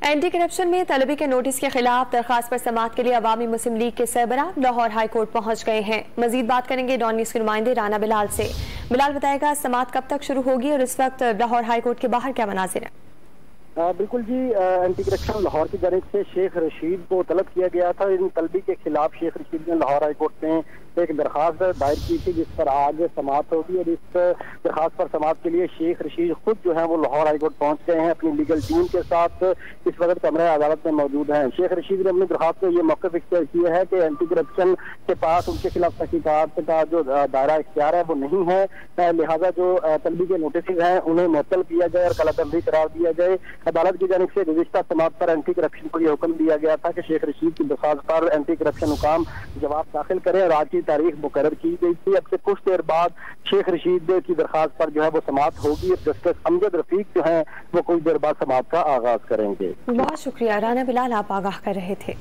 Anti corruption में तलबी के notice के खिलाफ दरखास्त पर समाअत के लिए अवामी मुस्लिम लीग के सरबराह लाहौर हाई कोर्ट पहुंच गए हैं। मजीद बात करेंगे डॉन न्यूज़ के नुमाइंदे राना बिलाल से। बिलाल बताएगा समाअत कब तक शुरू होगी और इस वक्त लाहौर हाई कोर्ट के बाहर क्या मनाजिर है? बिल्कुल जी, एंटी करप्शन लाहौर की जानिब से शेख रशीद को तलब किया गया था। इन तलबी के खिलाफ शेख रशीद ने लाहौर हाई कोर्ट में एक दरखास्त दायर की थी जिस पर आज समाअत होगी और इस दरखास्त पर समाअत के लिए शेख रशीद खुद जो है वो लाहौर हाई कोर्ट पहुंच गए हैं अपनी लीगल टीम के साथ। इस वक्त कमरे अदालत में मौजूद हैं। शेख रशीद ने अपनी दरखास्त में ये मौक़िफ़ इख्तियार किया है कि एंटी करप्शन के पास उनके खिलाफ तहकीकात का जो दायरा इख्तियार है वो नहीं है, लिहाजा जो तलबी के नोटिस हैं उन्हें मुअत्तल किया जाए और कलाबंदी करार दिया जाए। अदालत की जानिब से गुज़िश्ता समाअत पर एंटी करप्शन को यह हुक्म दिया गया था कि शेख रशीद की दरखास्त पर एंटी करप्शन हुकाम जवाब दाखिल करें और आज की तारीख मुकर्रर की गई थी। अब से कुछ देर बाद शेख रशीद की दरखास्त पर जो है वो समाअत होगी और जस्टिस अमजद रफीक जो है वो कुछ देर बाद समाअत का आगाज करेंगे। बहुत शुक्रिया राना बिलाल, आप आगाह कर रहे थे।